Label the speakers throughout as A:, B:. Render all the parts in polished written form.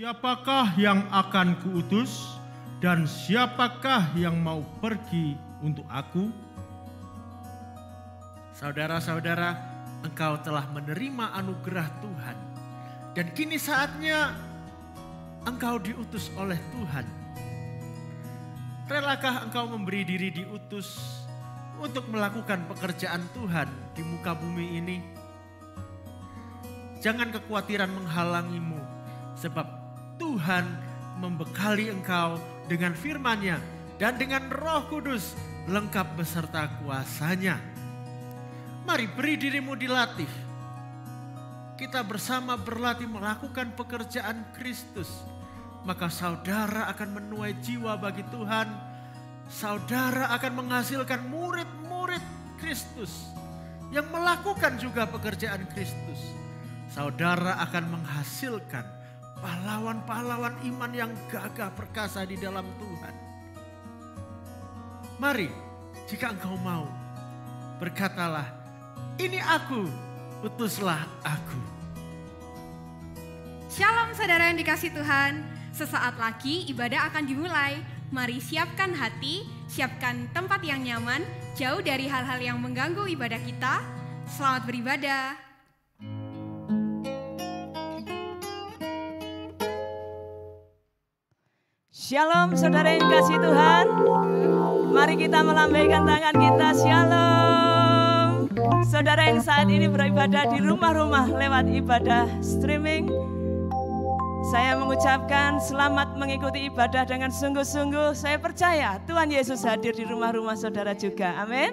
A: Siapakah yang akan kuutus dan siapakah yang mau pergi untuk aku?
B: Saudara-saudara, engkau telah menerima anugerah Tuhan. Dan kini saatnya engkau diutus oleh Tuhan. Relakah engkau memberi diri diutus untuk melakukan pekerjaan Tuhan di muka bumi ini? Jangan kekhawatiran menghalangimu, sebab Tuhan membekali engkau dengan firman-Nya dan dengan Roh Kudus lengkap beserta kuasa-Nya. Mari beri dirimu dilatih. Kita bersama berlatih melakukan pekerjaan Kristus. Maka saudara akan menuai jiwa bagi Tuhan. Saudara akan menghasilkan murid-murid Kristus yang melakukan juga pekerjaan Kristus. Saudara akan menghasilkan pahlawan-pahlawan iman yang gagah perkasa di dalam Tuhan. Mari, jika engkau mau, berkatalah, "Ini aku, utuslah aku."
C: Shalom saudara yang dikasih Tuhan, sesaat lagi ibadah akan dimulai. Mari siapkan hati, siapkan tempat yang nyaman, jauh dari hal-hal yang mengganggu ibadah kita. Selamat beribadah.
D: Shalom saudara yang dikasih Tuhan. Mari kita melambaikan tangan kita, shalom. Saudara yang saat ini beribadah di rumah-rumah lewat ibadah streaming, saya mengucapkan selamat mengikuti ibadah dengan sungguh-sungguh. Saya percaya Tuhan Yesus hadir di rumah-rumah saudara juga, amin.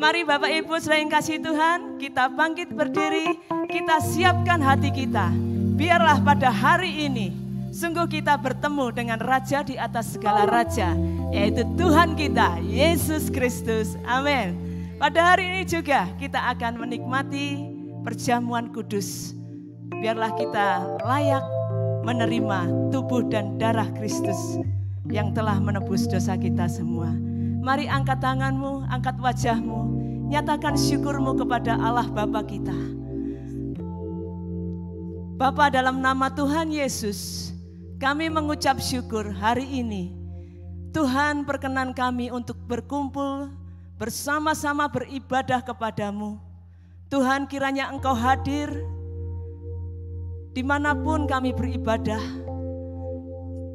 D: Mari Bapak Ibu saudara yang kasih Tuhan, kita bangkit berdiri, kita siapkan hati kita. Biarlah pada hari ini sungguh kita bertemu dengan Raja di atas segala raja, yaitu Tuhan kita, Yesus Kristus. Amin. Pada hari ini juga kita akan menikmati perjamuan kudus. Biarlah kita layak menerima tubuh dan darah Kristus yang telah menebus dosa kita semua. Mari angkat tanganmu, angkat wajahmu, nyatakan syukurmu kepada Allah Bapa kita. Bapa, dalam nama Tuhan Yesus, kami mengucap syukur hari ini. Tuhan, perkenan kami untuk berkumpul bersama-sama beribadah kepadamu. Tuhan, kiranya Engkau hadir dimanapun kami beribadah.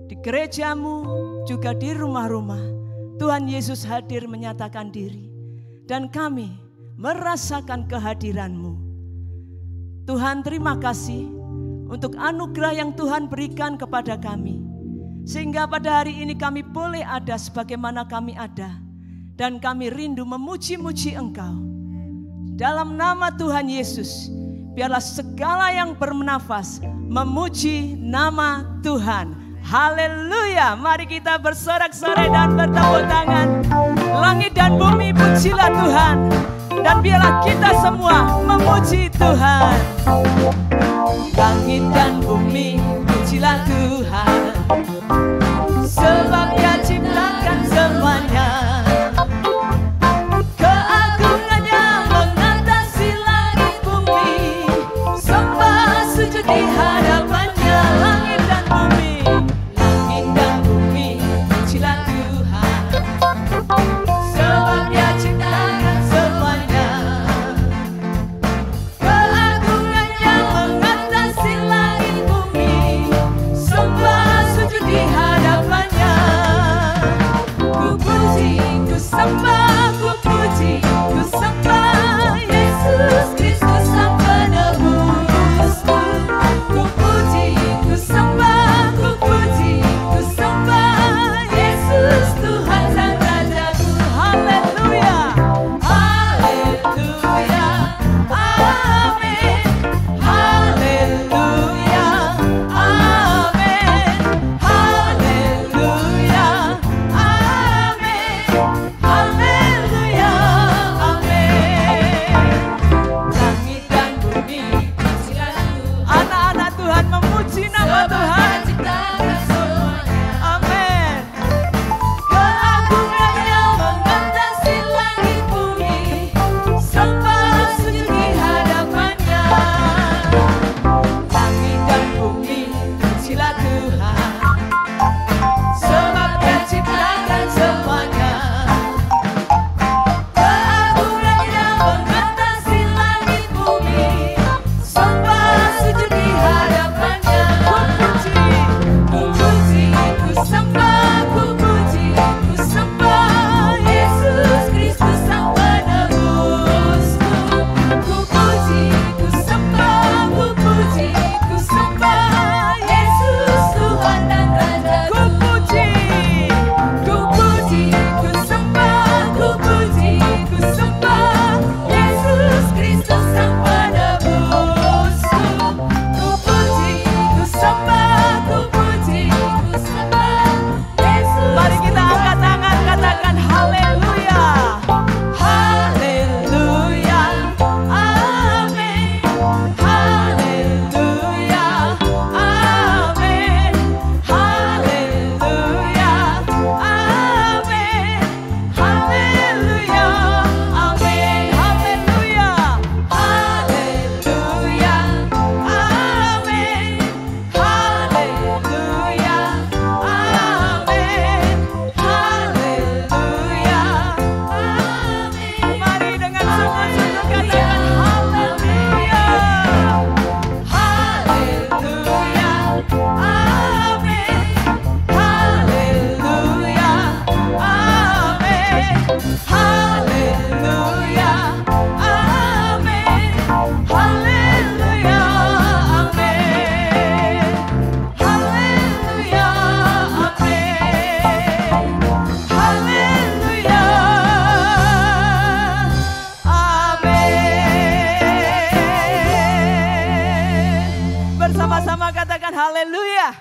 D: Di gerejamu, juga di rumah-rumah. Tuhan Yesus hadir menyatakan diri. Dan kami merasakan kehadiran-Mu. Tuhan, terima kasih untuk anugerah yang Tuhan berikan kepada kami. Sehingga pada hari ini kami boleh ada sebagaimana kami ada. Dan kami rindu memuji-muji Engkau. Dalam nama Tuhan Yesus, biarlah segala yang bernafas memuji nama Tuhan. Haleluya. Mari kita bersorak-sorai dan bertepuk tangan. Langit dan bumi pujilah Tuhan. Dan biarlah kita semua memuji Tuhan. Langit dan bumi pujilah Tuhan, sebab Dia ciptakan semuanya. Keagungannya mengatasi langit bumi. Sembah sujud di Sama-sama katakan haleluya.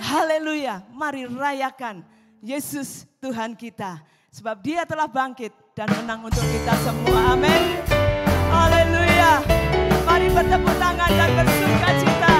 D: Haleluya. Mari rayakan Yesus Tuhan kita. Sebab Dia telah bangkit dan menang untuk kita semua. Amin. Haleluya. Mari bertepuk tangan dan bersuka cita.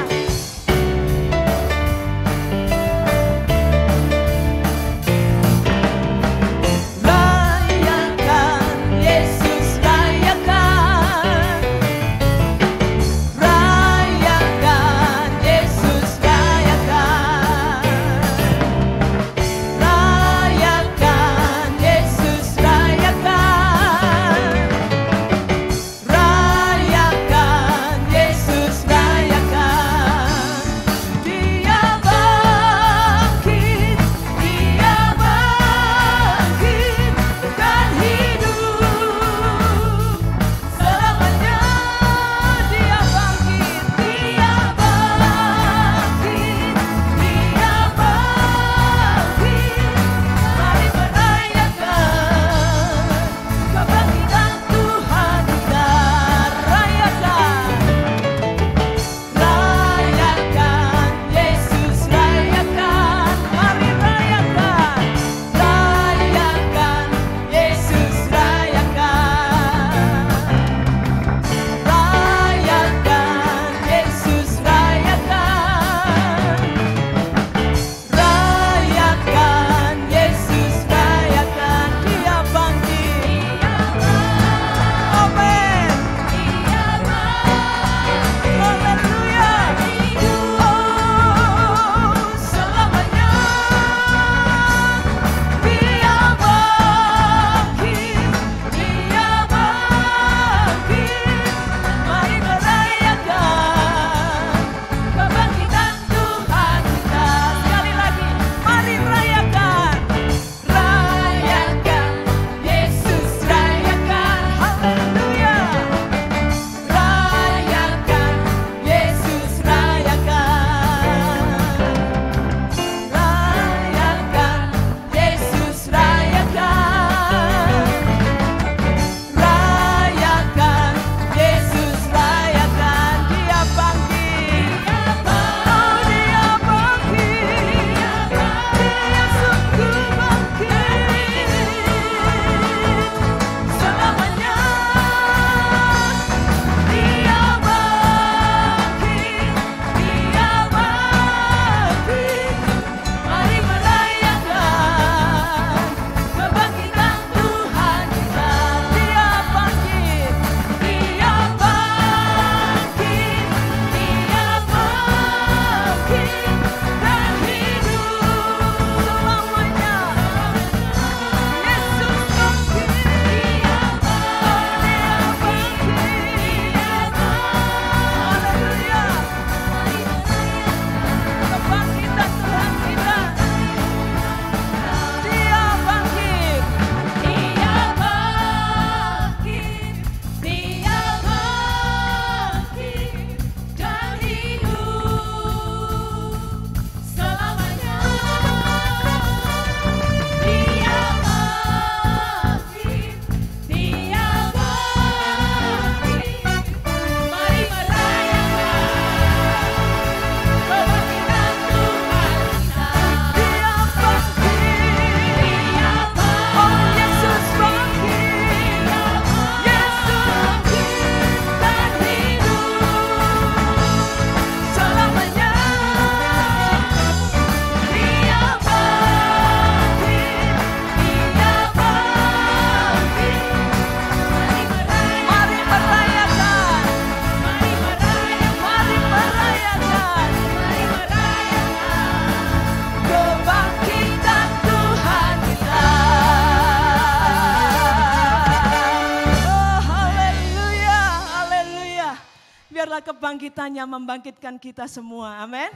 D: Kebangkitannya membangkitkan kita semua, amin.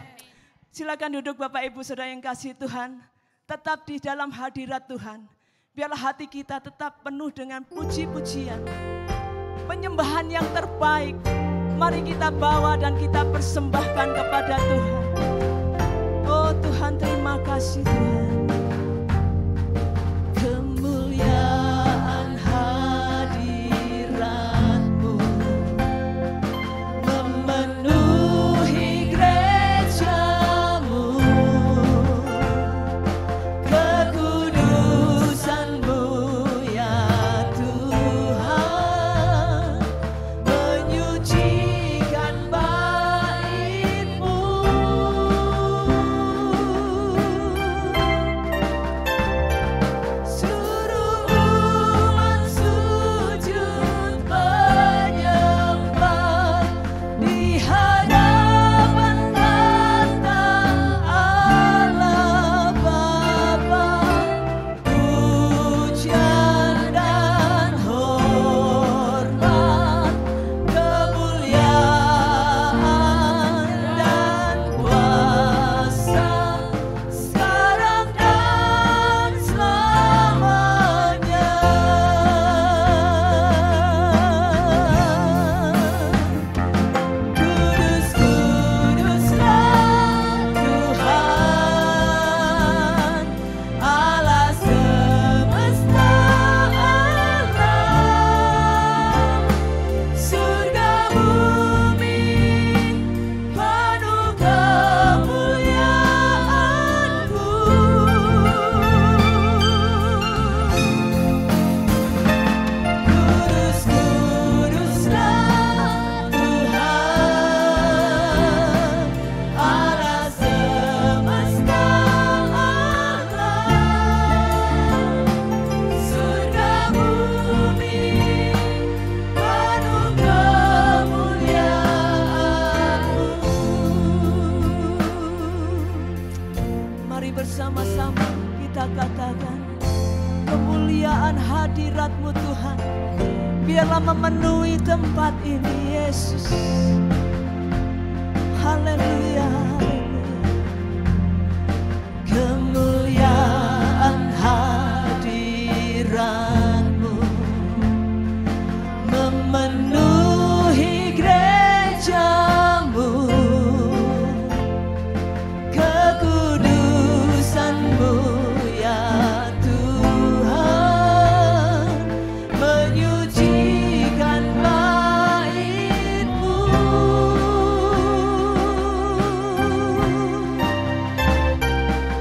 D: Silakan duduk Bapak Ibu Saudara yang kasih Tuhan. Tetap di dalam hadirat Tuhan. Biarlah hati kita tetap penuh dengan puji-pujian, penyembahan yang terbaik. Mari kita bawa dan kita persembahkan kepada Tuhan. Oh Tuhan, terima kasih Tuhan. Kemuliaan hadirat-Mu memenuhi bersama-sama kita katakan, kemuliaan hadirat-Mu Tuhan, biarlah memenuhi tempat ini Yesus. Haleluya, kemuliaan hadirat-Mu memenuhi gereja-Mu, kekudusan-Mu ya Tuhan menyucikan bait-Mu.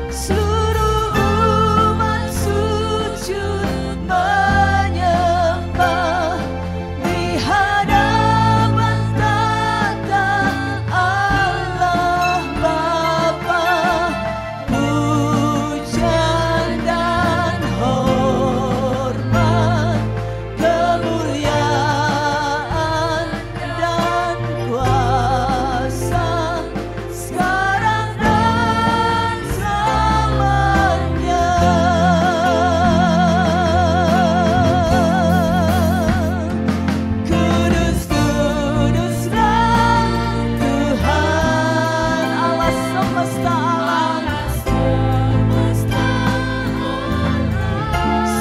D: Seluruh umat sujud menyembah di hadapan tata Allah Bapa. Pujian dan hormat, kemuliaan dan kuasa sekarang dan selamanya. Kudus, kuduslah Tuhan Allah semesta alam,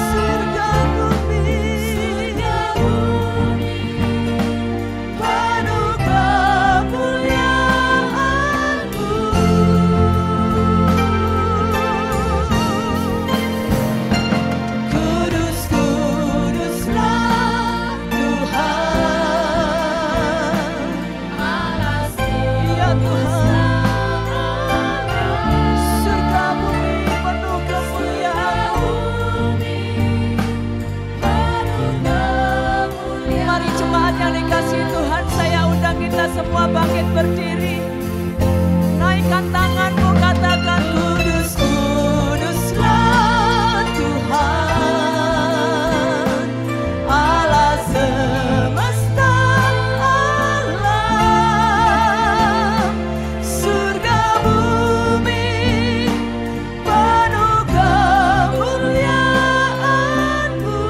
D: surga bumi penuh kemuliaan-Mu. Kudus, kuduslah Tuhan ya Tuhan, surga bumi penuh kemuliaan-Mu. Mari jemaat yang dikasihi Tuhan, saya undang kita semua bangkit berdiri. Naikkan tanganmu, katakan kudus, kuduslah Tuhan Allah semesta alam, surga bumi penuh kemuliaan-Mu.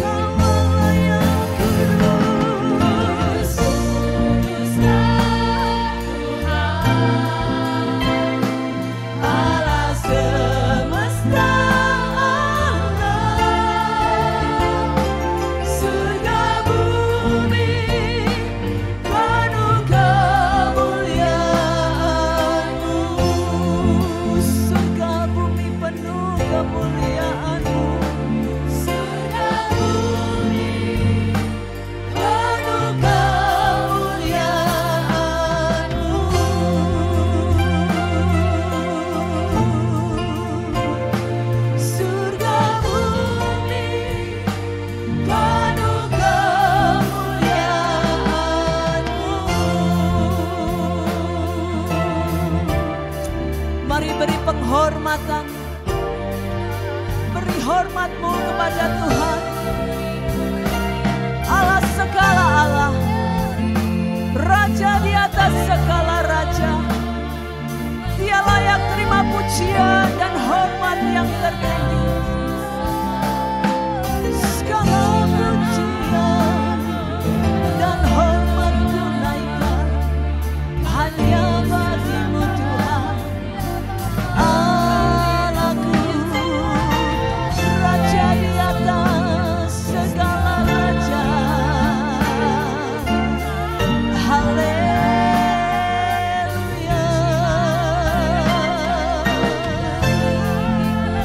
D: Kaulah yang kudus, Allah semesta alam, surga bumi penuh kemuliaan-Mu. Surga bumi penuh kemuliaan-Mu. Surga bumi penuh kemuliaan-Mu. Surga bumi penuh kemuliaan-Mu. Mari beri penghormatan, beri hormat-Mu kepada Tuhan Allah segala Allah, Raja di atas segala raja. Dia layak terima pujian dan hormat yang tertinggi. Segala pujian dan hormat ku naikkan hanya bagi-Mu Tuhan Allahku, Raja di atas segala raja. Haleluya.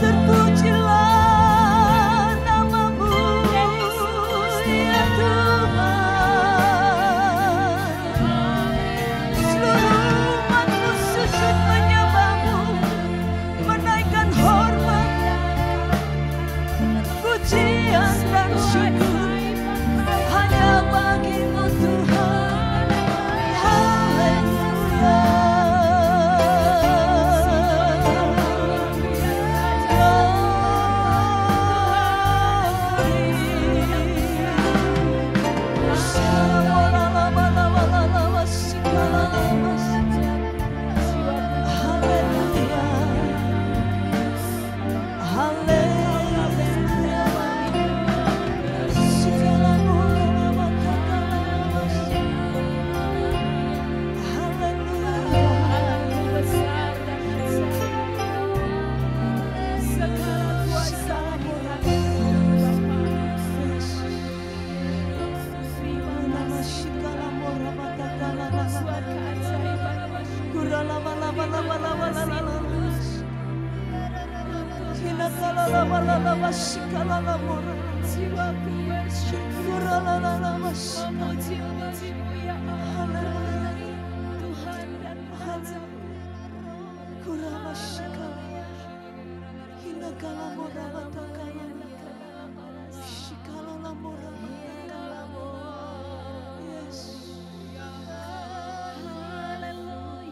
D: Terpujilah nama-Mu ya Tuhan. Seluruh umat-Mu sujud menyembah-Mu, menaikkan hormat, pujian dan syukur hanya bagi-Mu Tuhan. Haleluya. Glory. Jiwaku bersyukur, memuji-mujimu ya Allah, Tuhan dan Raja.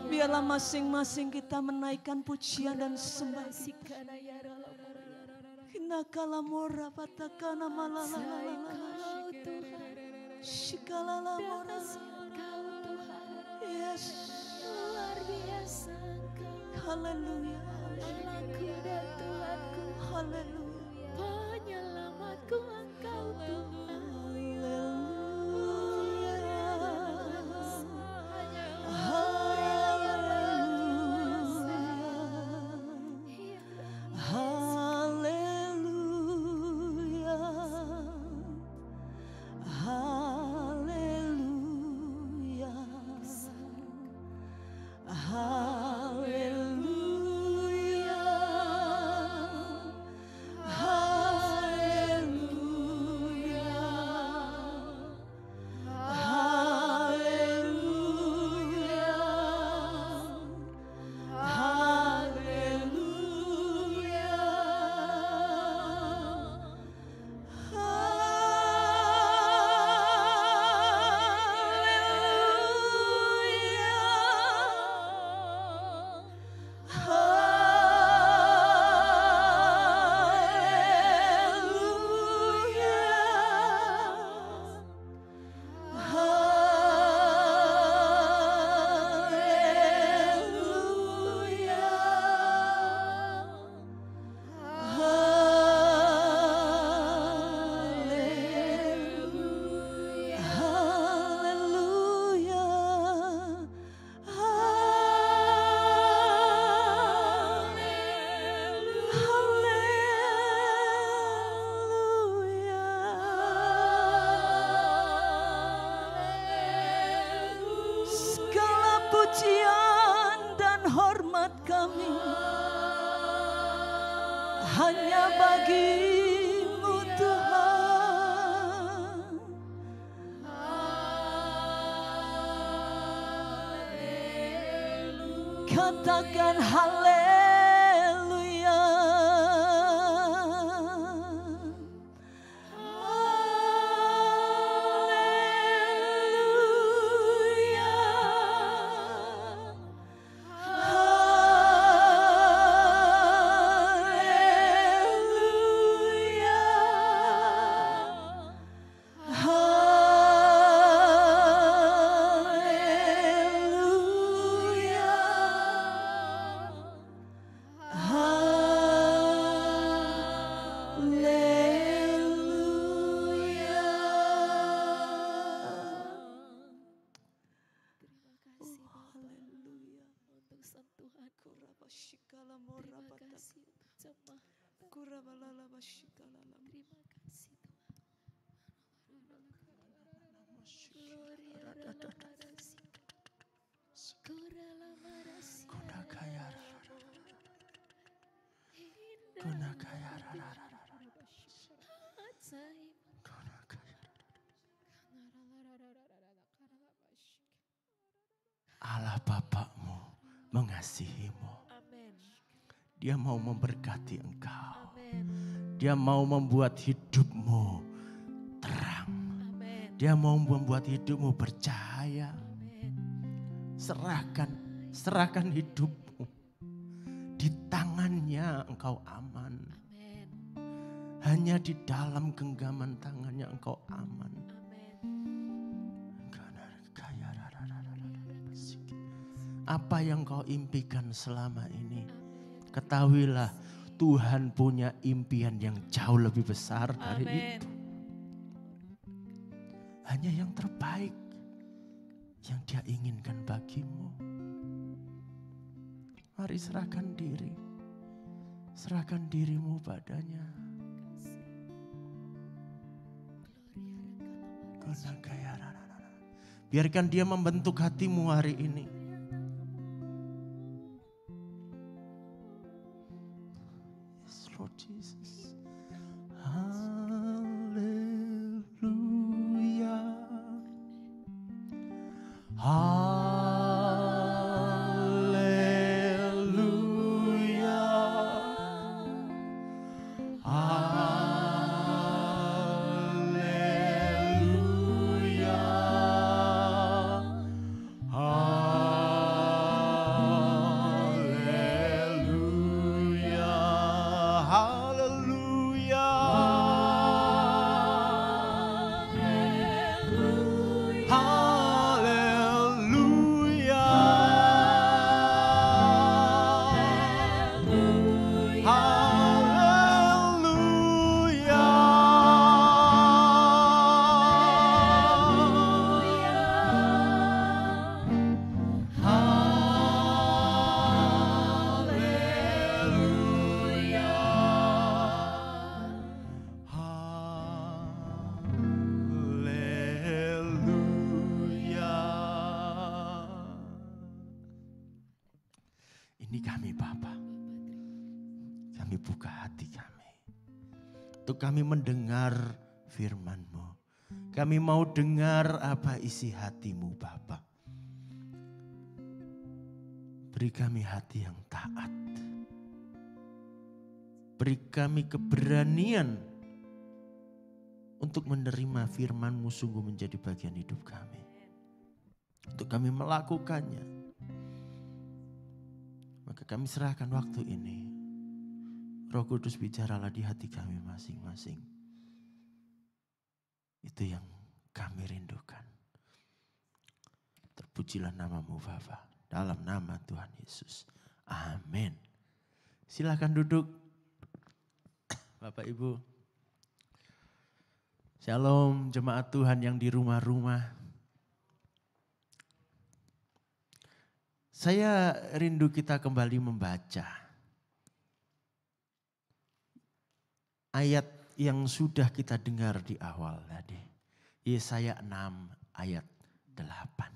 D: Biarlah masing-masing kita menaikkan pujian dan sembah. Hinakala mora patakana malala. Shikalala mora. Yes. Luar biasa Engkau. Haleluya. Allahku dan Tuhanku. Haleluya. Penyelamatku Engkau Tuhan. Hanya bagimu Tuhan. Katakan haleluya.
B: Allah Bapakmu mengasihimu. Dia mau memberkati engkau. Dia mau membuat hidupmu terang. Dia mau membuat hidupmu bercahaya. Serahkan hidupmu. Di tangannya engkau aman. Hanya di dalam genggaman tangannya engkau aman. Apa yang kau impikan selama ini, ketahuilah Tuhan punya impian yang jauh lebih besar dari itu. Hanya yang terbaik yang Dia inginkan bagimu. Mari serahkan diri. Serahkan dirimu padanya. Biarkan Dia membentuk hatimu hari ini. Yes, Lord Jesus. Haleluya. Haleluya. Haleluya. Haleluya. Haleluya. Haleluya. Haleluya. Ini kami Bapa. Kami buka hati kami. Untuk kami mendengar firman-Mu. Kami mau dengar apa isi hati-Mu Bapa. Beri kami hati yang taat. Beri kami keberanian untuk menerima firman-Mu sungguh menjadi bagian hidup kami. Untuk kami melakukannya. Maka kami serahkan waktu ini. Roh Kudus bicaralah di hati kami masing-masing. Itu yang kami rindukan. Terpujilah nama-Mu Bapa. Dalam nama Tuhan Yesus. Amin. Silakan duduk. Bapak Ibu. Shalom jemaat Tuhan yang di rumah-rumah. Saya rindu kita kembali membaca ayat yang sudah kita dengar di awal tadi. Yesaya 6 ayat 8.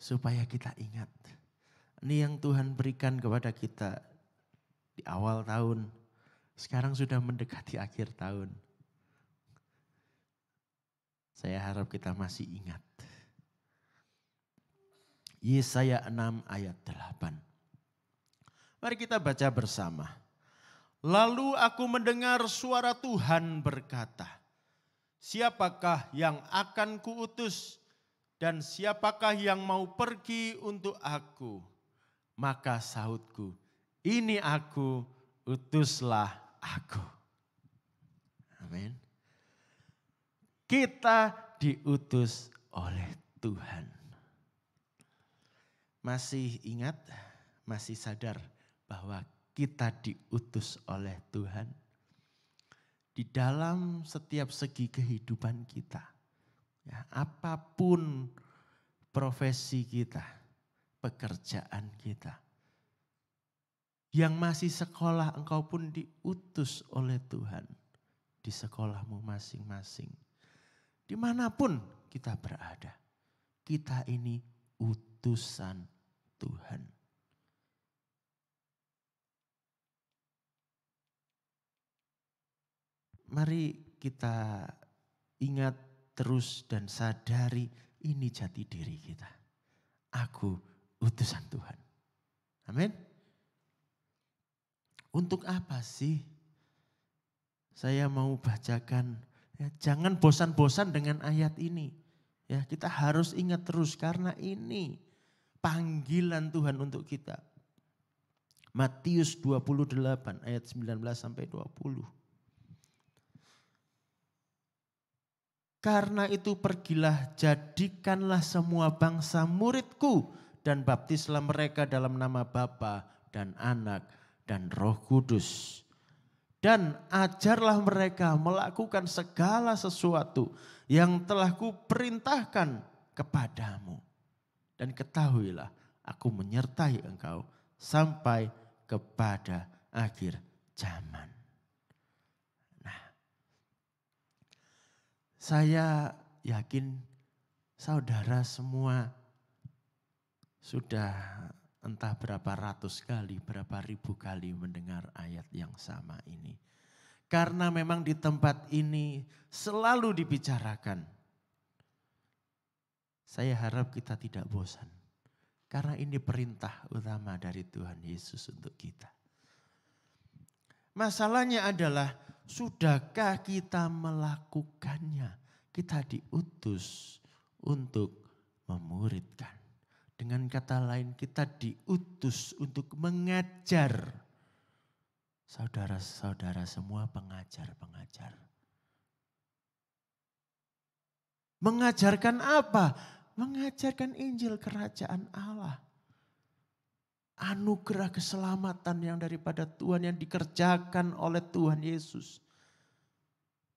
B: Supaya kita ingat. Ini yang Tuhan berikan kepada kita di awal tahun. Sekarang sudah mendekati akhir tahun. Saya harap kita masih ingat. Yesaya 6 ayat 8. Mari kita baca bersama. Lalu aku mendengar suara Tuhan berkata, siapakah yang akan kuutus dan siapakah yang mau pergi untuk aku? Maka sahutku, ini aku, utuslah aku. Amin. Kita diutus oleh Tuhan. Masih ingat, masih sadar bahwa kita diutus oleh Tuhan. Di dalam setiap segi kehidupan kita. Ya, apapun profesi kita, pekerjaan kita. Yang masih sekolah engkau pun diutus oleh Tuhan. Di sekolahmu masing-masing. Dimanapun kita berada. Kita ini utusan Tuhan. Mari kita ingat terus dan sadari ini jati diri kita. Aku utusan Tuhan. Amin. Untuk apa sih saya mau bacakan? Ya, jangan bosan-bosan dengan ayat ini. Ya, kita harus ingat terus karena ini panggilan Tuhan untuk kita. Matius 28 ayat 19 sampai 20. Karena itu pergilah, jadikanlah semua bangsa muridku dan baptislah mereka dalam nama Bapa dan Anak dan Roh Kudus. Dan ajarlah mereka melakukan segala sesuatu yang telah kuperintahkan kepadamu. Dan ketahuilah aku menyertai engkau sampai kepada akhir zaman. Nah, saya yakin saudara semua sudah entah berapa ratus kali, berapa ribu kali mendengar ayat yang sama ini. Karena memang di tempat ini selalu dibicarakan Saya harap kita tidak bosan. Karena ini perintah utama dari Tuhan Yesus untuk kita. Masalahnya adalah, sudahkah kita melakukannya? Kita diutus untuk memuridkan. Dengan kata lain, kita diutus untuk mengajar. Saudara-saudara semua pengajar-pengajar. Mengajarkan apa? Mengajarkan Injil Kerajaan Allah. Anugerah keselamatan yang daripada Tuhan yang dikerjakan oleh Tuhan Yesus.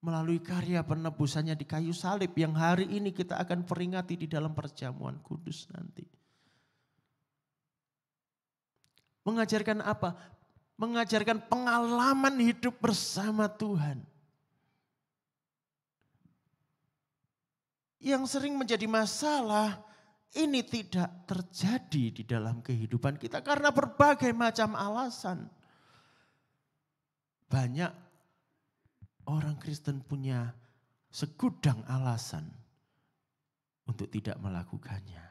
B: Melalui karya penebusannya di kayu salib yang hari ini kita akan peringati di dalam perjamuan kudus nanti. Mengajarkan apa? Mengajarkan pengalaman hidup bersama Tuhan. Yang sering menjadi masalah, ini tidak terjadi di dalam kehidupan kita karena berbagai macam alasan. Banyak orang Kristen punya segudang alasan untuk tidak melakukannya.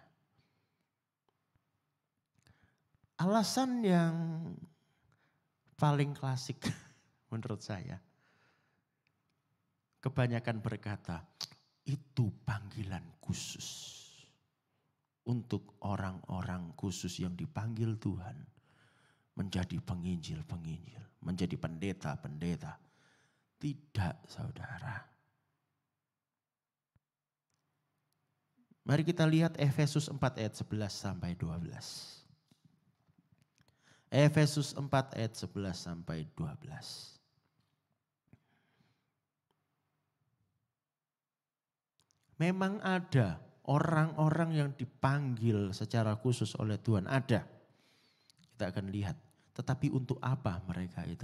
B: Alasan yang paling klasik menurut saya, kebanyakan berkata, itu panggilan khusus untuk orang-orang khusus yang dipanggil Tuhan menjadi penginjil-penginjil, menjadi pendeta-pendeta. Tidak, saudara. Mari kita lihat Efesus 4 ayat 11 sampai 12. Efesus 4 ayat 11 sampai 12. Memang ada orang-orang yang dipanggil secara khusus oleh Tuhan. Ada. Kita akan lihat. Tetapi untuk apa mereka itu?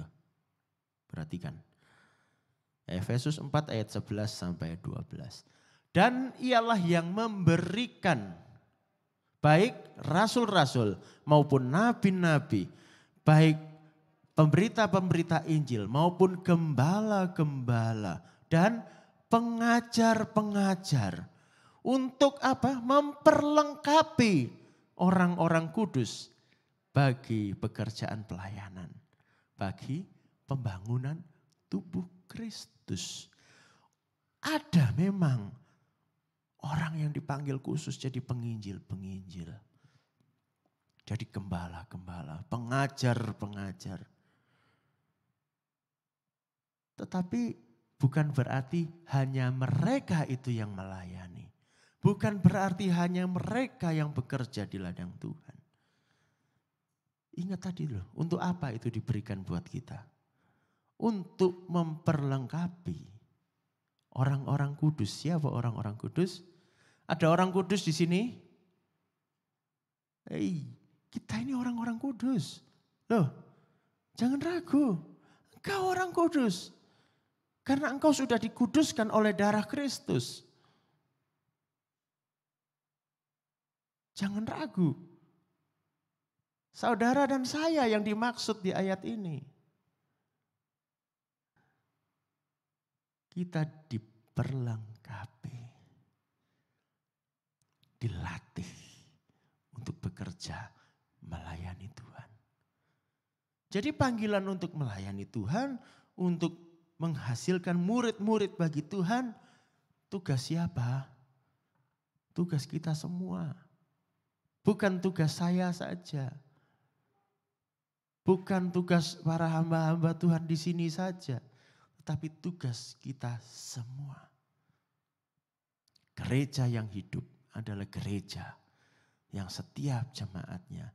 B: Perhatikan. Efesus 4 ayat 11 sampai 12. Dan ialah yang memberikan baik rasul-rasul maupun nabi-nabi, baik pemberita-pemberita Injil maupun gembala-gembala dan pengajar-pengajar. Untuk apa? Memperlengkapi orang-orang kudus bagi pekerjaan pelayanan. Bagi pembangunan tubuh Kristus. Ada memang orang yang dipanggil khusus jadi penginjil-penginjil. Jadi gembala-gembala, pengajar-pengajar. Tetapi bukan berarti hanya mereka itu yang melayani. Bukan berarti hanya mereka yang bekerja di ladang Tuhan. Ingat tadi loh, untuk apa itu diberikan buat kita? Untuk memperlengkapi orang-orang kudus. Siapa orang-orang kudus? Ada orang kudus di sini? Kita ini orang-orang kudus. Loh, jangan ragu. Engkau orang kudus. Karena engkau sudah dikuduskan oleh darah Kristus. Jangan ragu. Saudara dan saya yang dimaksud di ayat ini. Kita diperlengkapi. Dilatih untuk bekerja melayani Tuhan. Jadi panggilan untuk melayani Tuhan, untuk menghasilkan murid-murid bagi Tuhan, tugas siapa? Tugas kita semua. Bukan tugas saya saja. Bukan tugas para hamba-hamba Tuhan di sini saja. Tetapi tugas kita semua. Gereja yang hidup adalah gereja yang setiap jemaatnya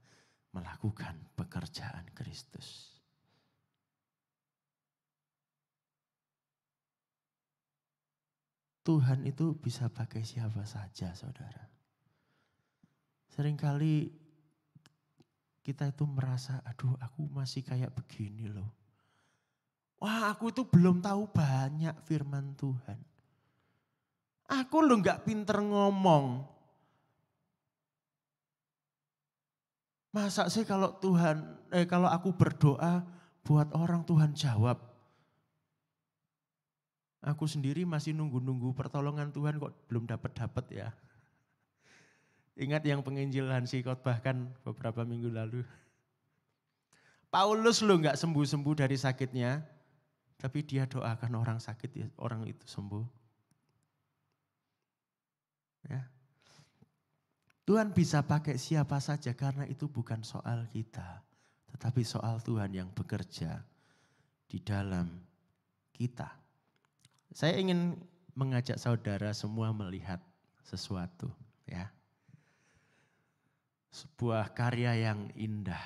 B: melakukan pekerjaan Kristus. Tuhan itu bisa pakai siapa saja, saudara. Seringkali kita itu merasa, aduh aku masih kayak begini loh. Wah aku itu belum tahu banyak firman Tuhan. Aku loh gak pinter ngomong. Masa sih kalau kalau aku berdoa buat orang Tuhan jawab. Aku sendiri masih nunggu-nunggu pertolongan Tuhan kok belum dapat ya. Ingat yang penginjil Hansi khotbahkan beberapa minggu lalu. Paulus lo nggak sembuh-sembuh dari sakitnya, tapi dia doakan orang sakit, orang itu sembuh. Ya. Tuhan bisa pakai siapa saja karena itu bukan soal kita, tetapi soal Tuhan yang bekerja di dalam kita. Saya ingin mengajak saudara semua melihat sesuatu, ya. Sebuah karya yang indah.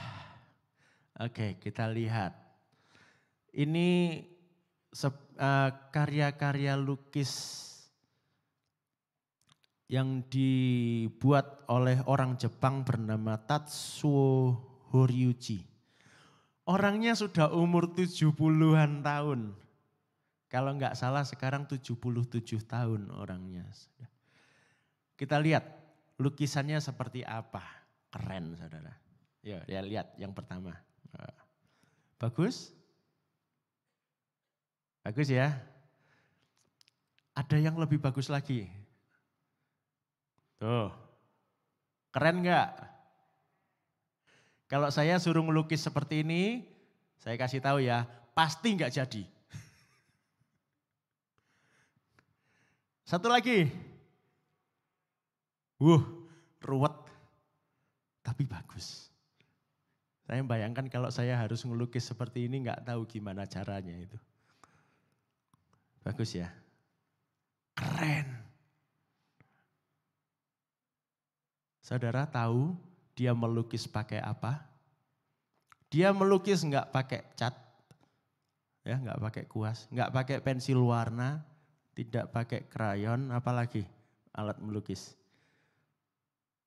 B: Oke, kita lihat. Ini karya-karya lukis yang dibuat oleh orang Jepang bernama Tatsuo Horyuji. Orangnya sudah umur 70-an tahun. Kalau enggak salah sekarang 77 tahun orangnya. Kita lihat lukisannya seperti apa. Keren saudara. Ya lihat yang pertama. Bagus? Bagus ya. Ada yang lebih bagus lagi. Tuh. Keren enggak? Kalau saya suruh melukis seperti ini, saya kasih tahu ya, pasti enggak jadi. Satu lagi. Ruwet. Tapi bagus. Saya bayangkan kalau saya harus ngelukis seperti ini enggak tahu gimana caranya itu. Bagus ya. Keren. Saudara tahu dia melukis pakai apa? Dia melukis enggak pakai cat. Ya, enggak pakai kuas, enggak pakai pensil warna, tidak pakai krayon, apalagi alat melukis.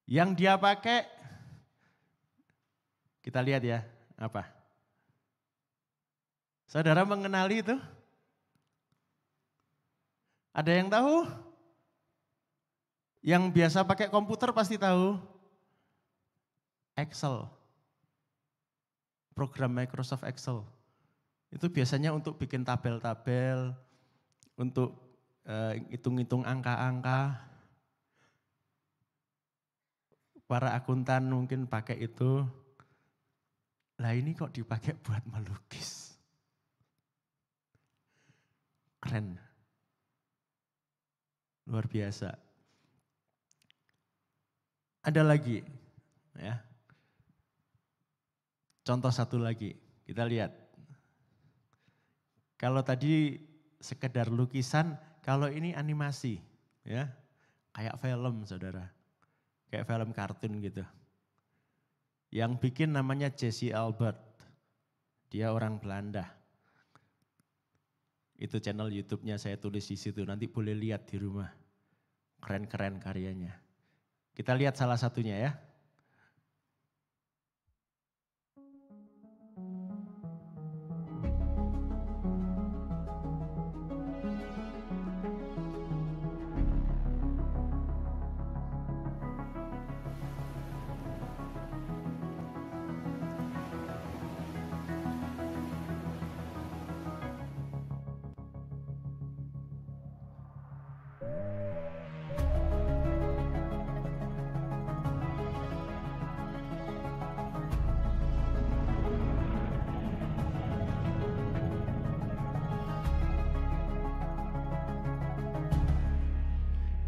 B: Yang dia pakai, kita lihat ya, apa? Saudara mengenali itu? Ada yang tahu? Yang biasa pakai komputer pasti tahu. Excel. Program Microsoft Excel. Itu biasanya untuk bikin tabel-tabel, untuk hitung-hitung angka-angka. Para akuntan mungkin pakai itu. Lah ini kok dipakai buat melukis. Keren. Luar biasa. Ada lagi, ya. Contoh satu lagi, kita lihat. Kalau tadi sekedar lukisan, kalau ini animasi, ya, kayak film, saudara, kayak film kartun gitu. Yang bikin namanya Jesse Albert, dia orang Belanda. Itu channel YouTube-nya saya tulis di situ, nanti boleh lihat di rumah. Keren-keren karyanya. Kita lihat salah satunya ya.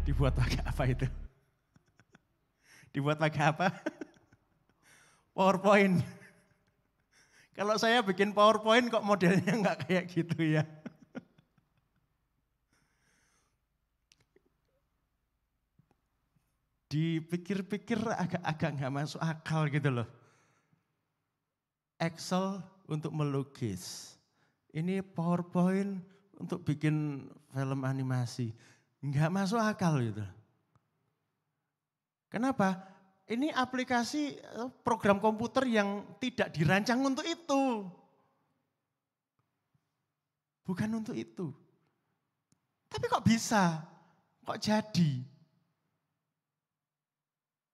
B: Dibuat pakai apa itu? Dibuat pakai apa? PowerPoint. Kalau saya bikin PowerPoint kok modelnya enggak kayak gitu ya. Dipikir-pikir agak enggak masuk akal gitu loh. Excel untuk melukis. Ini PowerPoint untuk bikin film animasi. Enggak masuk akal gitu. Kenapa? Ini aplikasi program komputer yang tidak dirancang untuk itu. Bukan untuk itu. Tapi kok bisa? Kok jadi?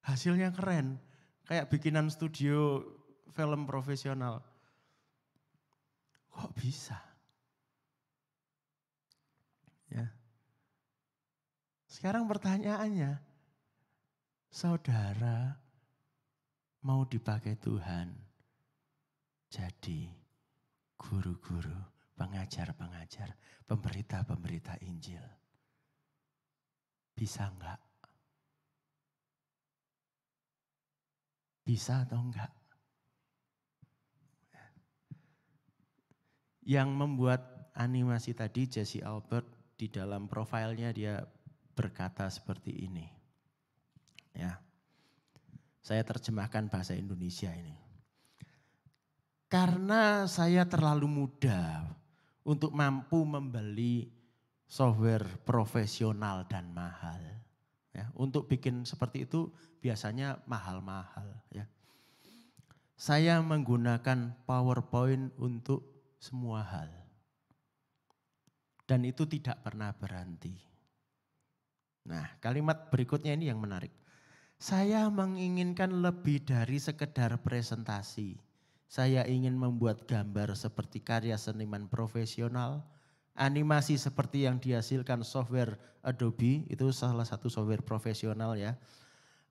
B: Hasilnya keren. Kayak bikinan studio film profesional. Kok bisa? Ya. Sekarang pertanyaannya, Saudara mau dipakai Tuhan jadi guru-guru, pengajar-pengajar, pemberita-pemberita Injil. Bisa enggak? Bisa atau enggak? Yang membuat animasi tadi Jesse Albert di dalam profilnya dia berkata seperti ini. Ya. Saya terjemahkan bahasa Indonesia ini. Karena saya terlalu muda untuk mampu membeli software profesional dan mahal. Ya, untuk bikin seperti itu biasanya mahal-mahal. Ya. Saya menggunakan PowerPoint untuk semua hal. Dan itu tidak pernah berhenti. Nah, kalimat berikutnya ini yang menarik. Saya menginginkan lebih dari sekedar presentasi. Saya ingin membuat gambar seperti karya seniman profesional, animasi seperti yang dihasilkan software Adobe, itu salah satu software profesional ya.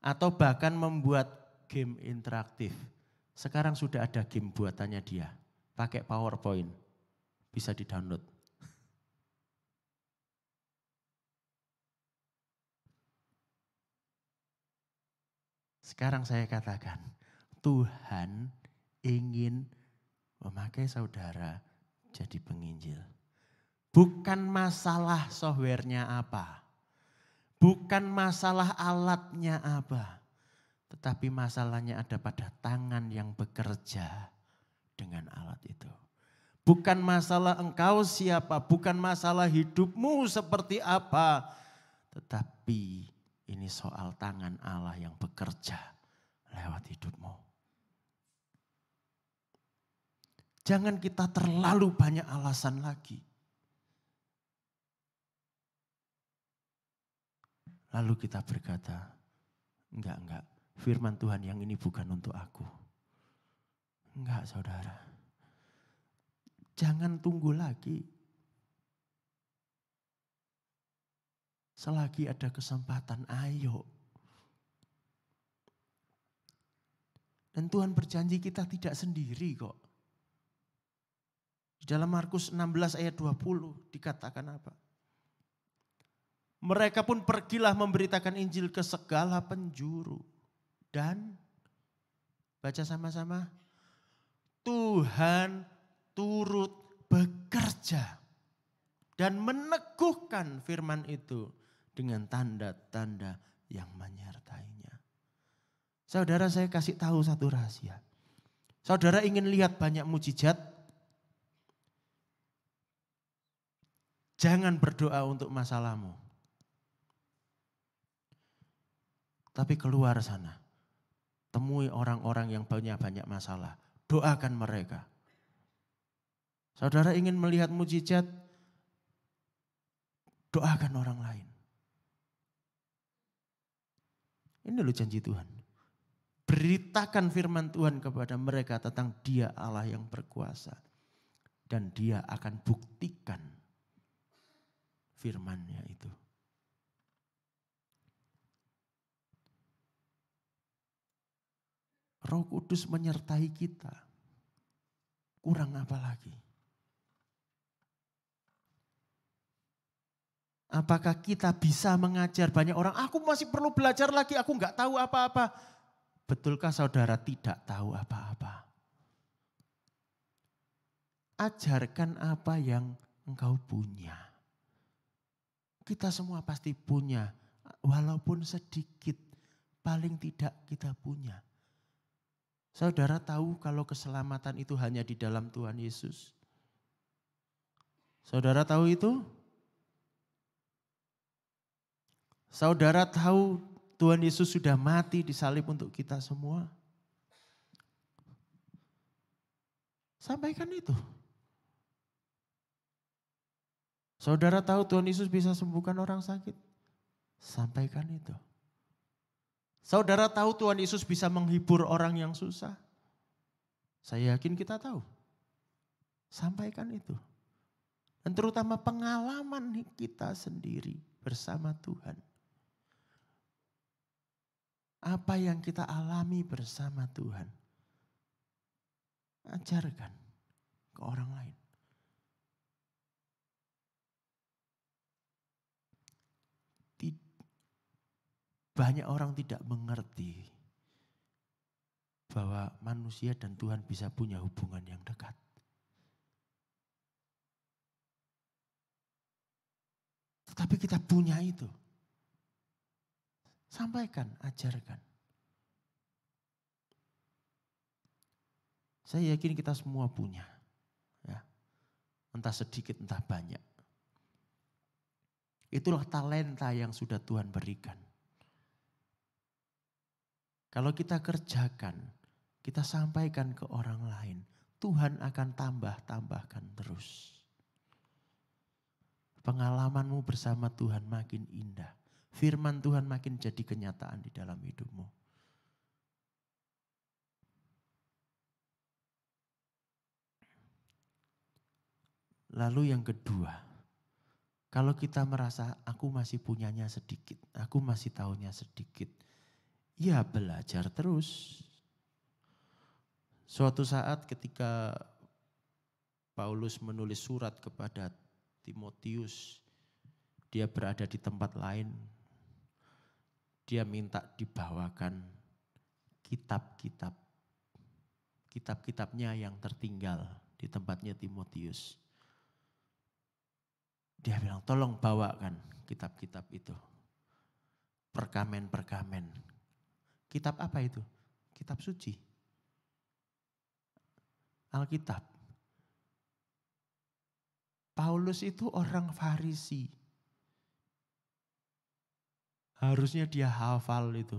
B: Atau bahkan membuat game interaktif. Sekarang sudah ada game buatannya dia, pakai PowerPoint, bisa di-download. Sekarang saya katakan, Tuhan ingin memakai saudara jadi penginjil. Bukan masalah softwarenya apa, bukan masalah alatnya apa, tetapi masalahnya ada pada tangan yang bekerja dengan alat itu. Bukan masalah engkau siapa, bukan masalah hidupmu seperti apa, tetapi ini soal tangan Allah yang bekerja lewat hidupmu. Jangan kita terlalu banyak alasan lagi. Lalu kita berkata, enggak, firman Tuhan yang ini bukan untuk aku. Enggak saudara, jangan tunggu lagi. Selagi ada kesempatan, ayo. Dan Tuhan berjanji kita tidak sendiri kok. Di dalam Markus 16 ayat 20 dikatakan apa? Mereka pun pergilah memberitakan Injil ke segala penjuru. Dan, baca sama-sama, Tuhan turut bekerja dan meneguhkan firman itu dengan tanda-tanda yang menyertainya. Saudara, saya kasih tahu satu rahasia. Saudara ingin lihat banyak mujizat? Jangan berdoa untuk masalahmu. Tapi keluar sana. Temui orang-orang yang banyak masalah. Doakan mereka. Saudara ingin melihat mujizat? Doakan orang lain. Ini loh janji Tuhan. Beritakan firman Tuhan kepada mereka tentang Dia Allah yang berkuasa. Dan Dia akan buktikan firman-Nya itu. Roh Kudus menyertai kita. Kurang apa lagi? Apakah kita bisa mengajar banyak orang? Aku masih perlu belajar lagi, aku enggak tahu apa-apa. Betulkah saudara tidak tahu apa-apa? Ajarkan apa yang engkau punya. Kita semua pasti punya, walaupun sedikit, paling tidak kita punya. Saudara tahu kalau keselamatan itu hanya di dalam Tuhan Yesus? Saudara tahu itu? Saudara tahu Tuhan Yesus sudah mati disalib untuk kita semua? Sampaikan itu. Saudara tahu Tuhan Yesus bisa sembuhkan orang sakit? Sampaikan itu. Saudara tahu Tuhan Yesus bisa menghibur orang yang susah? Saya yakin kita tahu. Sampaikan itu. Dan terutama pengalaman kita sendiri bersama Tuhan. Apa yang kita alami bersama Tuhan, ajarkan ke orang lain. Banyak orang tidak mengerti bahwa manusia dan Tuhan bisa punya hubungan yang dekat. Tetapi kita punya itu. Sampaikan, ajarkan. Saya yakin kita semua punya. Ya. Entah sedikit, entah banyak. Itulah talenta yang sudah Tuhan berikan. Kalau kita kerjakan, kita sampaikan ke orang lain, Tuhan akan tambahkan terus. Pengalamanmu bersama Tuhan makin indah. Firman Tuhan makin jadi kenyataan di dalam hidupmu. Lalu yang kedua, kalau kita merasa aku masih punyanya sedikit, aku masih tahunya sedikit, ya belajar terus. Suatu saat ketika Paulus menulis surat kepada Timotius, dia berada di tempat lain, dia minta dibawakan kitab-kitabnya yang tertinggal di tempatnya Timotius. Dia bilang, tolong bawakan kitab-kitab itu, perkamen-perkamen. Kitab apa itu? Kitab suci. Alkitab. Paulus itu orang Farisi. Harusnya dia hafal itu.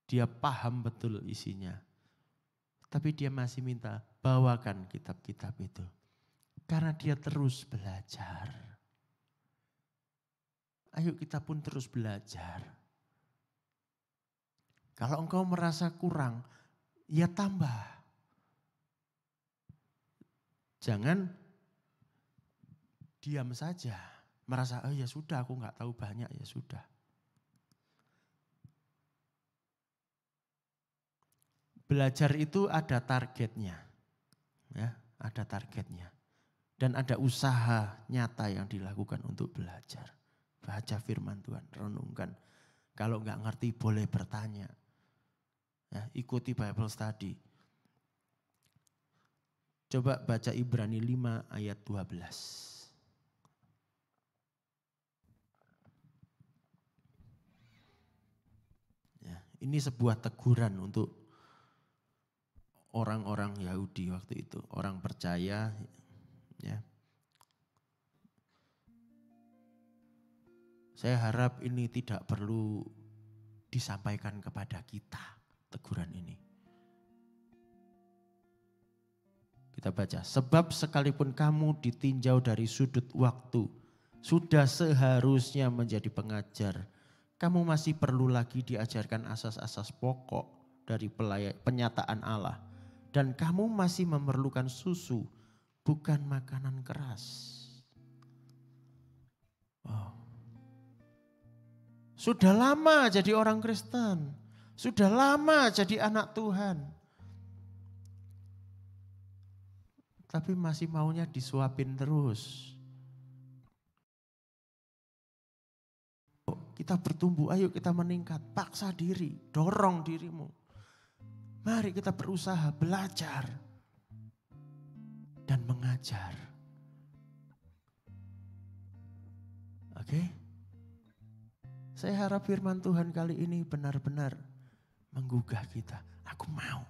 B: Dia paham betul isinya. Tapi dia masih minta bawakan kitab-kitab itu. Karena dia terus belajar. Ayo kita pun terus belajar. Kalau engkau merasa kurang, ya tambah. Jangan diam saja. Merasa, oh ya sudah aku gak tahu banyak, ya sudah. Belajar itu ada targetnya. Ya, ada targetnya. Dan ada usaha nyata yang dilakukan untuk belajar. Baca firman Tuhan, renungkan. Kalau gak ngerti boleh bertanya. Ya, ikuti Bible study. Coba baca Ibrani 5 ayat 12. Ya, ini sebuah teguran untuk orang-orang Yahudi waktu itu. Orang percaya. Ya. Saya harap ini tidak perlu disampaikan kepada kita. Teguran ini. Kita baca, sebab sekalipun kamu ditinjau dari sudut waktu, sudah seharusnya menjadi pengajar. Kamu masih perlu lagi diajarkan asas-asas pokok dari penyataan Allah. Dan kamu masih memerlukan susu, bukan makanan keras. Wow. Sudah lama jadi orang Kristen. Sudah lama jadi anak Tuhan. Tapi masih maunya disuapin terus. Kita bertumbuh, ayo kita meningkat. Paksa diri, dorong dirimu. Mari kita berusaha belajar. Dan mengajar. Oke? Saya harap firman Tuhan kali ini benar-benar menggugah kita. Aku mau.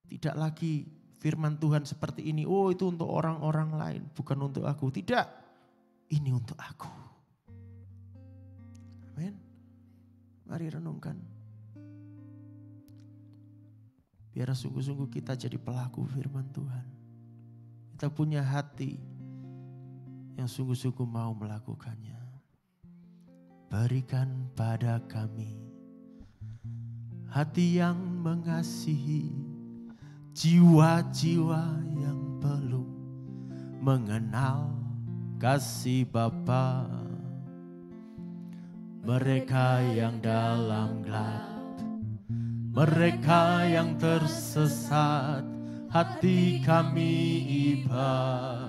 B: Tidak lagi firman Tuhan seperti ini. Oh itu untuk orang-orang lain, bukan untuk aku. Tidak, ini untuk aku. Amin. Mari renungkan. Biar sungguh-sungguh kita jadi pelaku firman Tuhan. Kita punya hati yang sungguh-sungguh mau melakukannya. Berikan pada kami hati yang mengasihi jiwa-jiwa yang belum mengenal kasih Bapa. mereka yang dalam gelap, mereka yang tersesat, hati kami iba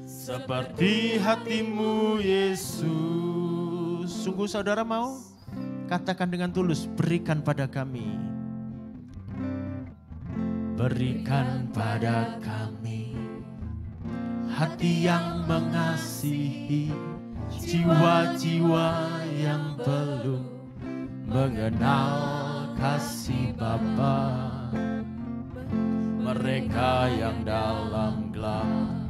B: seperti hatimu Yesus. Sungguh saudara mau? Katakan dengan tulus, berikan pada kami. Berikan pada kami hati yang mengasihi jiwa-jiwa yang belum mengenal kasih Bapa. Mereka yang dalam gelap,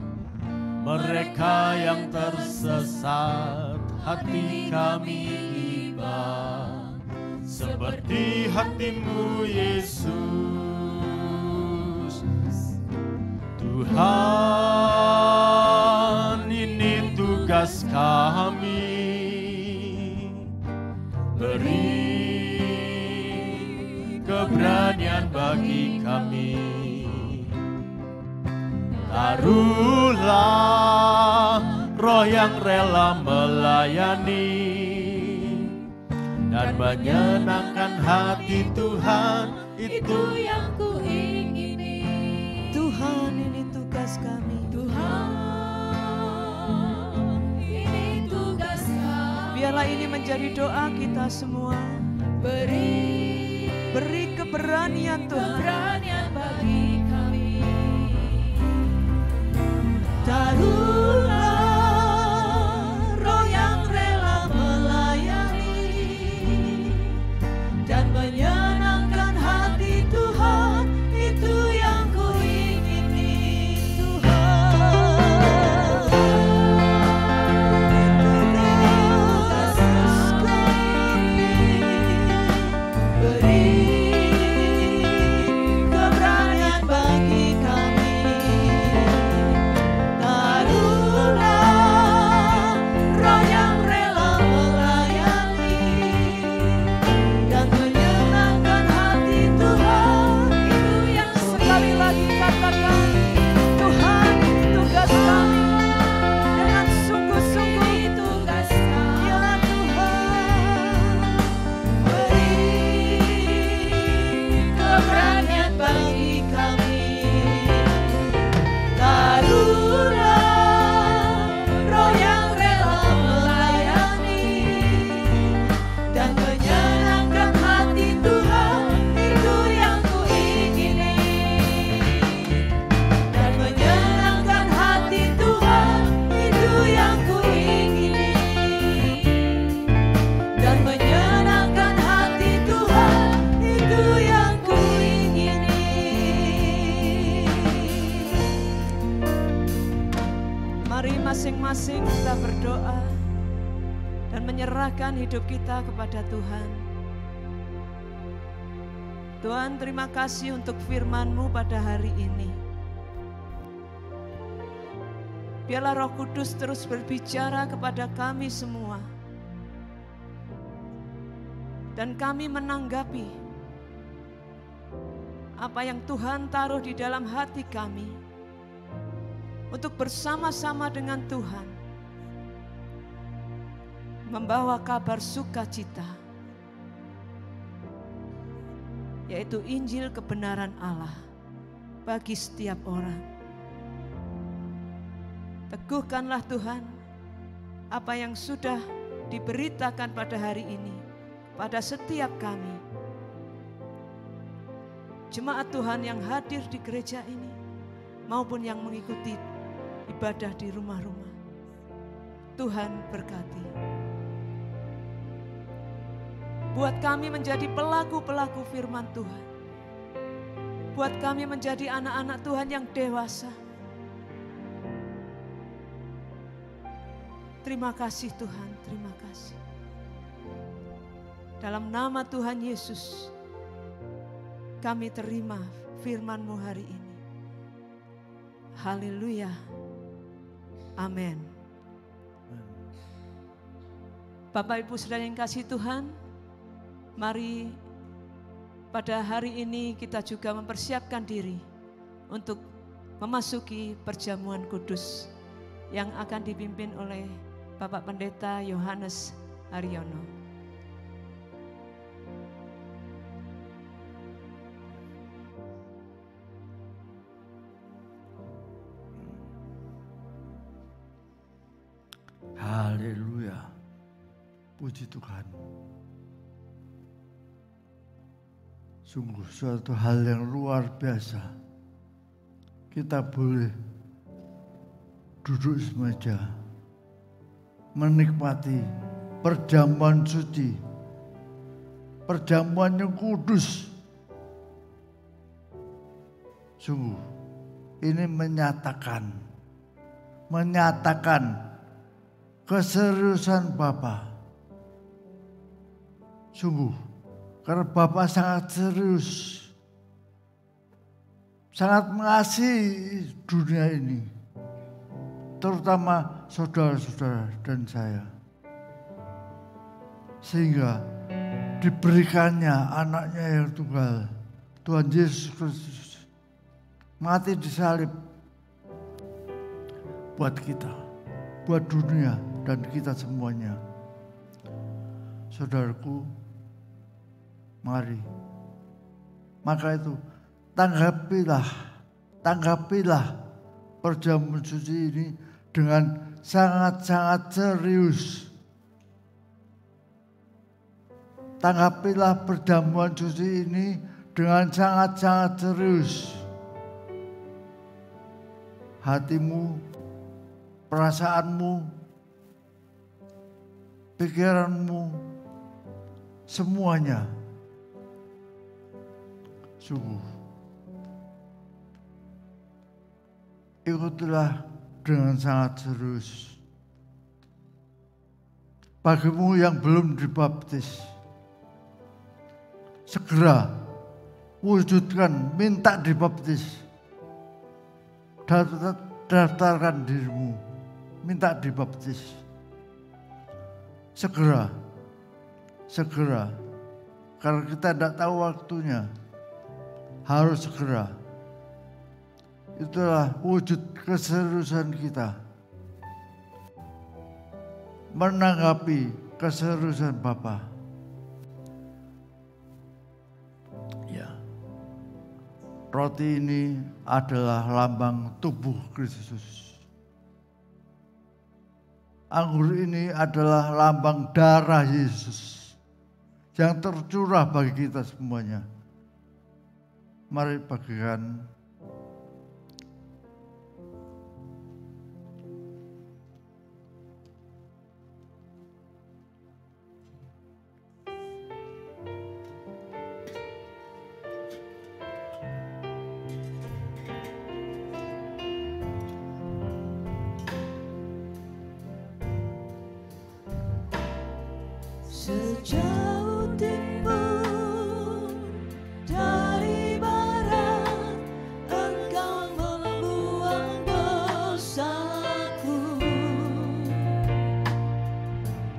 B: mereka yang tersesat, hati kami iba seperti hatimu Yesus. Tuhan, ini tugas kami, beri keberanian bagi kami. Taruhlah roh yang rela melayani dan menyenangkan hati Tuhan, itu yang ku ingini.
D: Tuhan, ini tugas kami.
E: Tuhan, ini tugas kami.
D: Biarlah ini menjadi doa kita semua. Beri keberanian Tuhan.
E: Keberanian bagi kami.
D: Taruhlah roh yang rela melayani dan menyenangkan hati Tuhan, itu yang ku ingini. Tuhan, tugas kami, beri keberanian bagi kami. Masing-masing kita berdoa dan menyerahkan hidup kita kepada Tuhan. Tuhan, terima kasih untuk firman-Mu pada hari ini. Biarlah Roh Kudus terus berbicara kepada kami semua. Dan kami menanggapi apa yang Tuhan taruh di dalam hati kami, untuk bersama-sama dengan Tuhan membawa kabar sukacita, yaitu Injil kebenaran Allah bagi setiap orang. Teguhkanlah Tuhan apa yang sudah diberitakan pada hari ini pada setiap kami, jemaat Tuhan yang hadir di gereja ini maupun yang mengikuti ibadah di rumah-rumah. Tuhan berkati. Buat kami menjadi pelaku-pelaku firman Tuhan. Buat kami menjadi anak-anak Tuhan yang dewasa. Terima kasih Tuhan, terima kasih. Dalam nama Tuhan Yesus, kami terima firman-Mu hari ini. Haleluya. Amin. Bapak Ibu Saudara yang kasih Tuhan, mari pada hari ini kita juga mempersiapkan diri untuk memasuki perjamuan kudus yang akan dipimpin oleh Bapak Pendeta Yohanes Haryono.
F: Puji Tuhan. Sungguh suatu hal yang luar biasa. Kita boleh duduk semeja, menikmati perjamuan suci, perjamuan yang kudus. Sungguh ini menyatakan keseriusan Bapa. Sungguh, karena Bapa sangat serius, sangat mengasihi dunia ini, terutama saudara-saudara dan saya. Sehingga diberikannya anaknya yang tunggal, Tuhan Yesus Kristus, mati di salib buat kita, buat dunia dan kita semuanya. Saudaraku, mari. Maka itu tanggapilah perjamuan suci ini dengan sangat-sangat serius. Tanggapilah perjamuan suci ini dengan sangat-sangat serius. Hatimu, perasaanmu, pikiranmu, semuanya. Sungguh, ikutilah dengan sangat serius. Bagimu yang belum dibaptis, segera wujudkan, minta dibaptis. Daftarkan dirimu, minta dibaptis. Segera. Karena kita tidak tahu waktunya. Harus segera. Itulah wujud keseriusan kita. Menanggapi keseriusan Bapa. Ya. Roti ini adalah lambang tubuh Kristus. Anggur ini adalah lambang darah Yesus yang tercurah bagi kita semuanya. Mari bagikan.
E: Sejauh timur dari barat, Engkau membuang dosaku.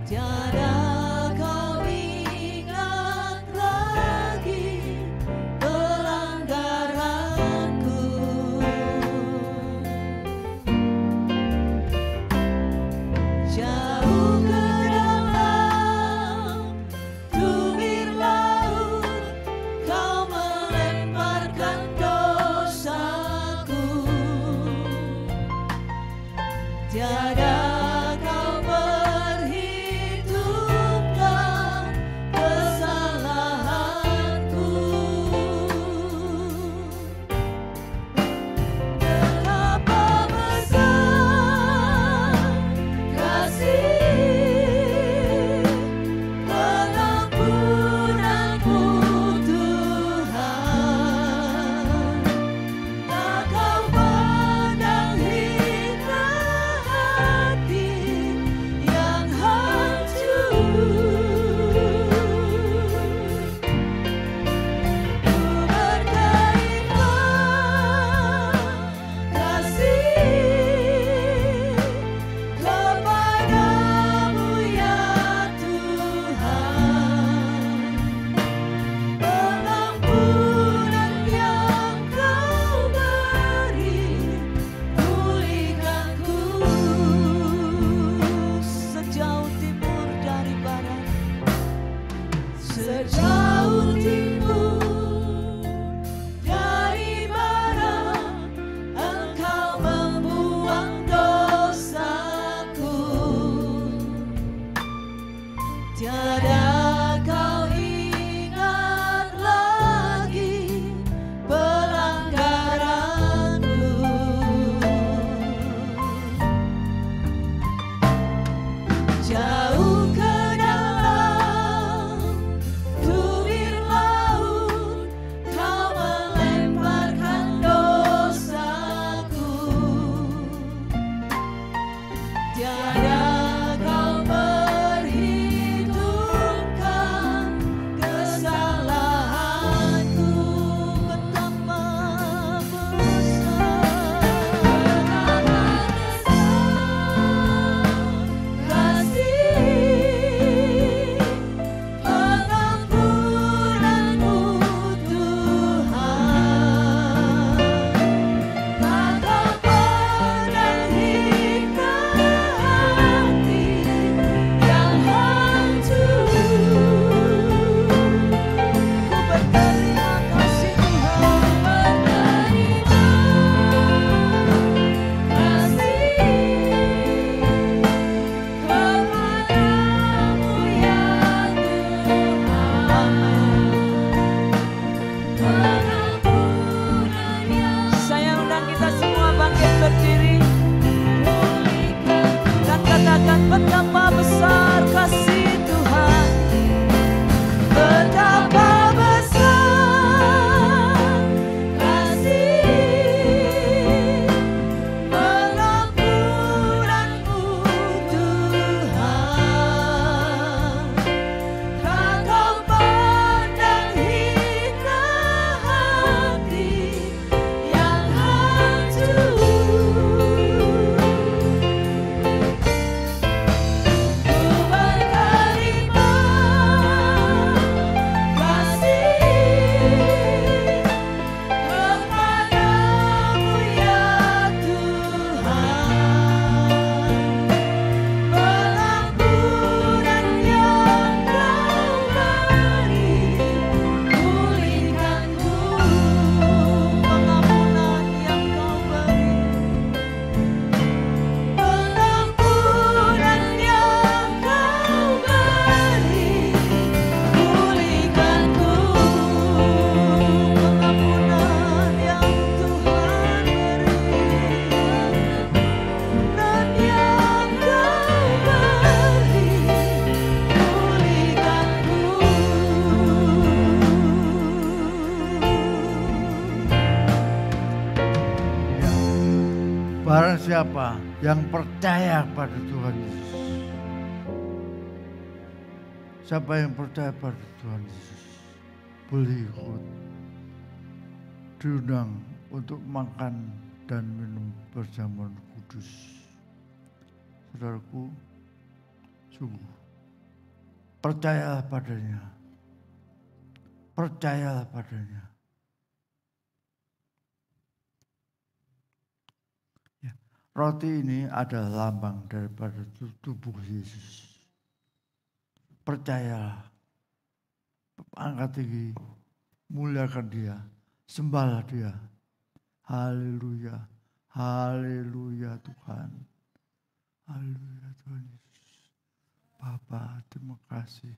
E: Tiada kau ingat lagi pelanggaranku. Jauh ke tubir laut, kau melemparkan dosaku. Tiada kau perhitungkan kesalahanku. Betapa besar kasih pengampunanmu Tuhan. Tak kau pandang hina
F: Barang siapa yang percaya pada Tuhan Yesus. Siapa yang percaya pada Tuhan Yesus boleh ikut diundang untuk makan dan minum perjamuan kudus. Saudaraku, sungguh percayalah padanya. Percayalah padanya. Roti ini adalah lambang daripada tubuh Yesus. Percayalah, angkat tinggi, muliakan dia, sembahlah dia. Haleluya, haleluya Tuhan. Haleluya Tuhan Yesus. Bapa, terima kasih.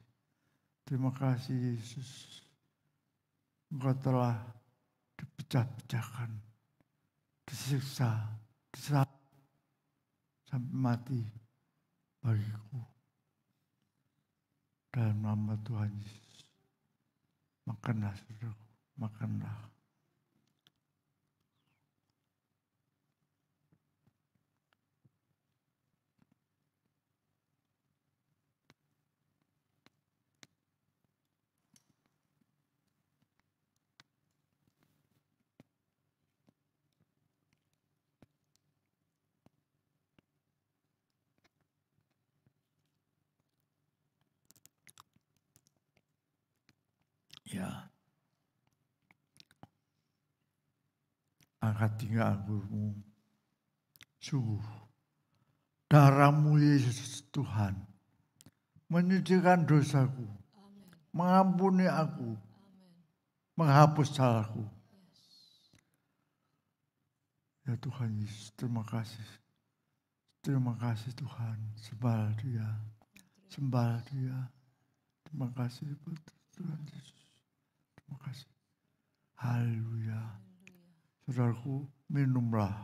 F: Terima kasih Yesus. Engkau telah dipecah-pecahkan, disiksa, disalib sampai mati bagiku. Dalam nama Tuhan Yesus. Makanlah saudaraku, makanlah. Ya, angkat tinggi anggurmu. Sungguh, darahmu Yesus Tuhan menyucikan dosaku, mengampuni aku, menghapus salahku. Ya Tuhan Yesus, terima kasih. Terima kasih Tuhan, sembah dia, sembah dia. Terima kasih Tuhan Yesus. Terima kasih. Haleluya. Saudaraku, minumlah.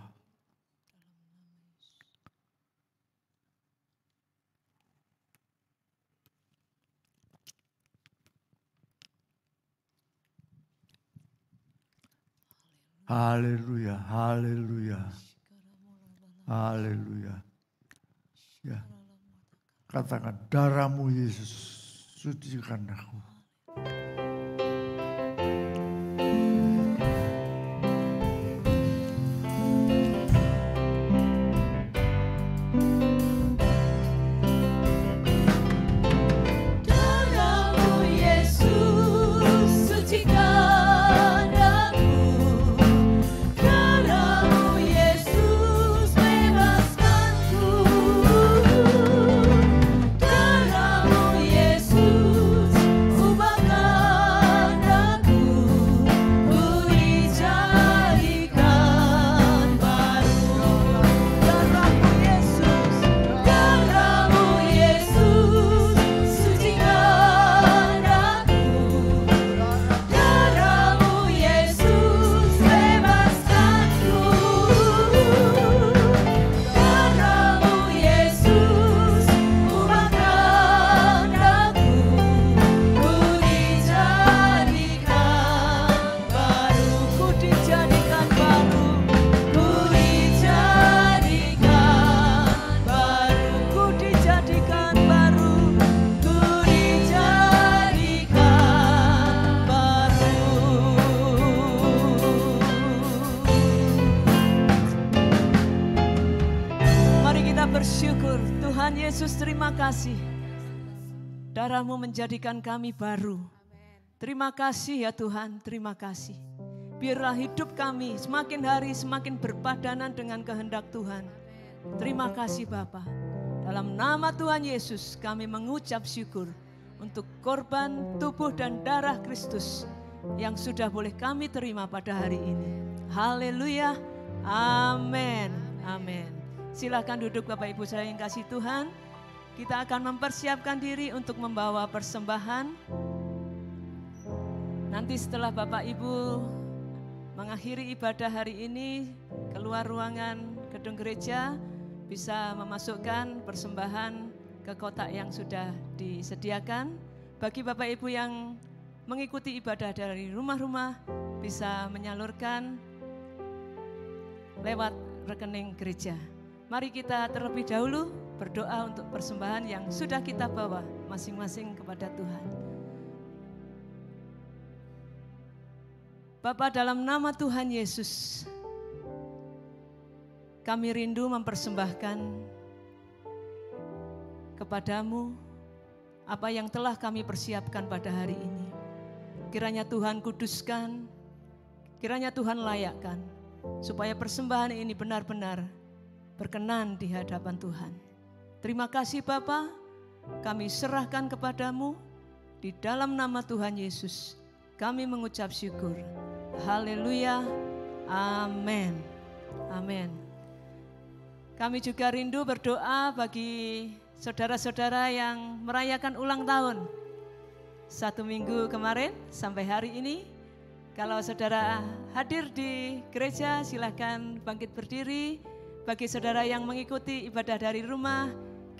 F: Haleluya, haleluya. Haleluya. Katakan, darah-Mu Yesus, sucikan aku.
E: Darah-Mu Yesus, sucikan aku. Darah-Mu Yesus, bebaskanku. Darah-Mu Yesus, ubahkan aku. Ku dijadikan baru. Darah-Mu Yesus, darah-Mu Yesus, sucikan aku. Darah-Mu Yesus, bebaskanku. Darah-Mu Yesus, ubahkan aku. Ku dijadikan baru. Ku dijadikan baru. Ku dijadikan baru. Ku dijadikan baru. Ku dijadikan baru.
D: Mari kita bersyukur. Tuhan Yesus, terima kasih. Darah-Mu menjadikan kami baru. Terima kasih ya Tuhan, terima kasih. Biarlah hidup kami semakin hari semakin berpadanan dengan kehendak Tuhan. Terima kasih Bapa. Dalam nama Tuhan Yesus kami mengucap syukur untuk korban tubuh dan darah Kristus yang sudah boleh kami terima pada hari ini. Haleluya. Amin. Amin. Silakan duduk Bapak Ibu saya yang kasih Tuhan. Kita akan mempersiapkan diri untuk membawa persembahan. Nanti setelah Bapak Ibu mengakhiri ibadah hari ini, keluar ruangan gedung gereja, bisa memasukkan persembahan ke kotak yang sudah disediakan. Bagi Bapak Ibu yang mengikuti ibadah dari rumah-rumah, bisa menyalurkan lewat rekening gereja. Mari kita terlebih dahulu berdoa untuk persembahan yang sudah kita bawa masing-masing kepada Tuhan. Bapa, dalam nama Tuhan Yesus, kami rindu mempersembahkan kepadamu apa yang telah kami persiapkan pada hari ini. Kiranya Tuhan kuduskan, kiranya Tuhan layakkan, supaya persembahan ini benar-benar berkenan di hadapan Tuhan. Terima kasih Bapa, kami serahkan kepadamu di dalam nama Tuhan Yesus. Kami mengucap syukur. Haleluya. Amin. Amin. Kami juga rindu berdoa bagi saudara-saudara yang merayakan ulang tahun. 1 minggu kemarin sampai hari ini. Kalau saudara hadir di gereja, silakan bangkit berdiri. Bagi saudara yang mengikuti ibadah dari rumah,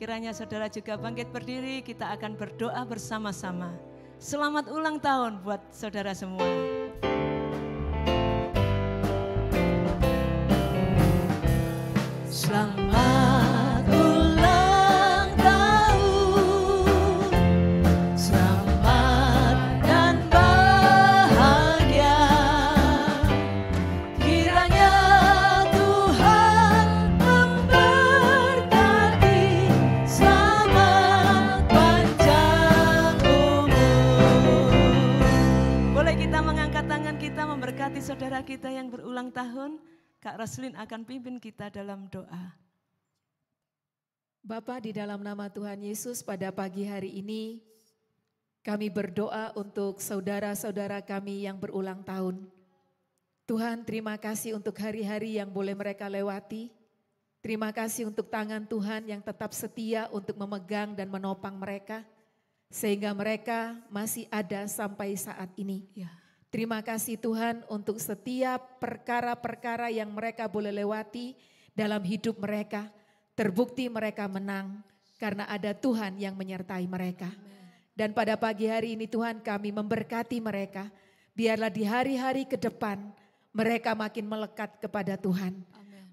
D: kiranya saudara juga bangkit berdiri, kita akan berdoa bersama-sama. Selamat ulang tahun buat saudara semua.
E: Selamat ulang tahun, selamat dan bahagia. Kiranya Tuhan memberkati, selamat panjang umur.
D: Boleh kita mengangkat tangan kita memberkati saudara kita yang berulang tahun. Kak Roslin akan pimpin kita dalam doa.
G: Bapa, di dalam nama Tuhan Yesus pada pagi hari ini, kami berdoa untuk saudara-saudara kami yang berulang tahun. Tuhan, terima kasih untuk hari-hari yang boleh mereka lewati. Terima kasih untuk tangan Tuhan yang tetap setia untuk memegang dan menopang mereka, sehingga mereka masih ada sampai saat ini.
D: Ya.
G: Terima kasih Tuhan untuk setiap perkara-perkara yang mereka boleh lewati dalam hidup mereka. Terbukti mereka menang karena ada Tuhan yang menyertai mereka. Dan pada pagi hari ini Tuhan, kami memberkati mereka. Biarlah di hari-hari ke depan mereka makin melekat kepada Tuhan.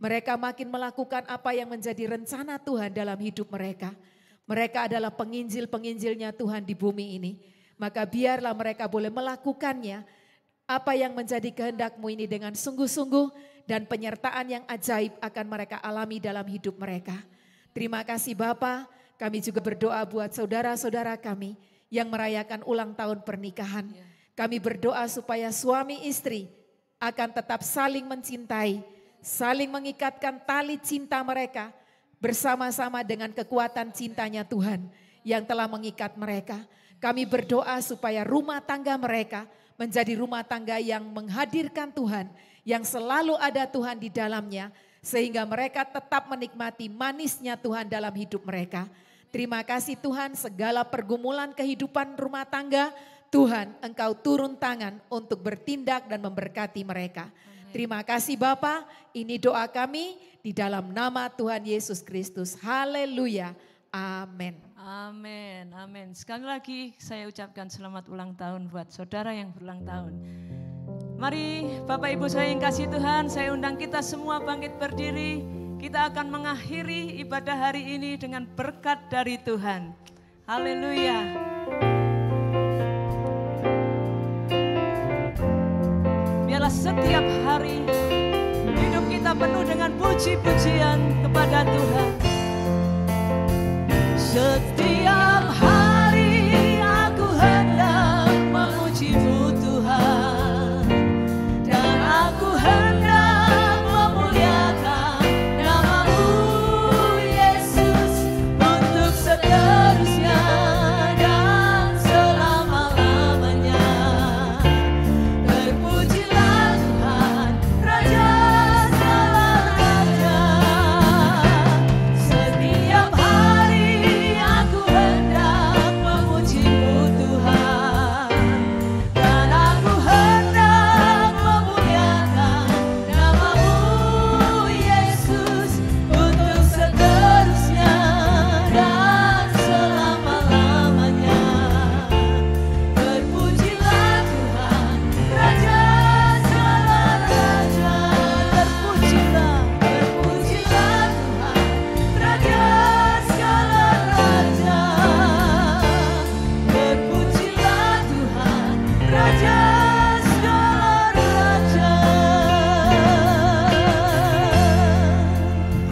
G: Mereka makin melakukan apa yang menjadi rencana Tuhan dalam hidup mereka. Mereka adalah penginjil-penginjilnya Tuhan di bumi ini. Maka biarlah mereka boleh melakukannya, apa yang menjadi kehendak-Mu ini dengan sungguh-sungguh, dan penyertaan yang ajaib akan mereka alami dalam hidup mereka. Terima kasih Bapa, kami juga berdoa buat saudara-saudara kami yang merayakan ulang tahun pernikahan. Kami berdoa supaya suami istri akan tetap saling mencintai, saling mengikatkan tali cinta mereka, bersama-sama dengan kekuatan cintanya Tuhan yang telah mengikat mereka. Kami berdoa supaya rumah tangga mereka menjadi rumah tangga yang menghadirkan Tuhan, yang selalu ada Tuhan di dalamnya, sehingga mereka tetap menikmati manisnya Tuhan dalam hidup mereka. Terima kasih Tuhan, segala pergumulan kehidupan rumah tangga, Tuhan Engkau turun tangan untuk bertindak dan memberkati mereka. Terima kasih Bapa, ini doa kami di dalam nama Tuhan Yesus Kristus. Haleluya. Amin.
D: Amin, amin. Sekali lagi saya ucapkan selamat ulang tahun buat saudara yang berulang tahun. Mari Bapak Ibu saya yang kasih Tuhan, saya undang kita semua bangkit berdiri. Kita akan mengakhiri ibadah hari ini dengan berkat dari Tuhan. Haleluya. Biarlah setiap hari hidup kita penuh dengan puji-pujian kepada Tuhan. Setiap hari aku hendak memuji-Mu Tuhan, dan aku hendak memuliakan nama-Mu Yesus untuk seterusnya dan selama-lamanya. Terpujilah Tuhan, Raja segala raja. Setiap hari aku hendak memuji-Mu Tuhan, dan aku hendak memuliakan nama-Mu Yesus untuk seterusnya dan selama-lamanya. Terpujilah Tuhan, Raja segala raja. Terpujilah, terpujilah Tuhan, Raja segala raja. Terpujilah Tuhan, Raja segala raja.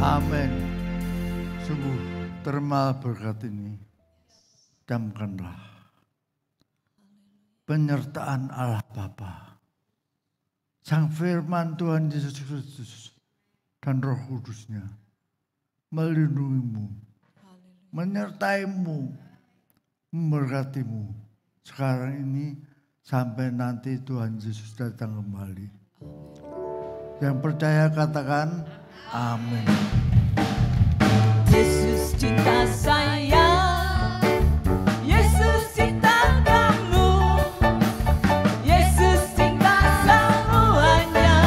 F: Amin. Sungguh terima berkat ini. Camkanlah penyertaan Allah Bapa, Sang Firman Tuhan Yesus Kristus dan Roh Kudusnya melindungimu, menyertaimu, memberkatimu sekarang ini sampai nanti Tuhan Yesus datang kembali. Yang percaya katakan amin.
D: Yesus cinta saya, Yesus cinta kamu, Yesus cinta semuanya,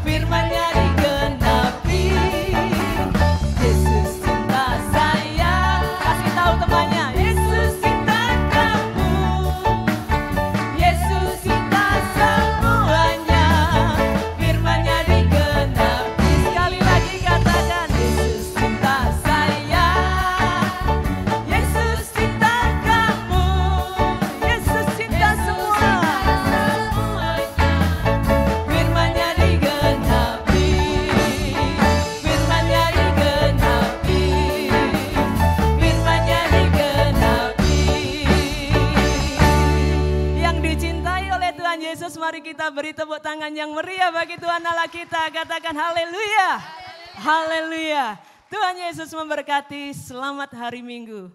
D: firman-Nya digenapi. Yesus cinta saya, kasih tahu temannya, Yesus cinta kamu, Yesus cinta semuanya, firman-Nya digenapi. Sekali lagi katakan, Yesus cinta saya, Yesus cinta kamu, Yesus cinta semua, firman-Nya digenapi, firman-Nya digenapi, firman-Nya digenapi. Yang dicintai oleh Tuhan Yesus, mari kita beri tepuk tangan yang meriah bagi Tuhan Allah kita. Katakan haleluya, haleluya. Tuhan Yesus memberkati, selamat hari Minggu.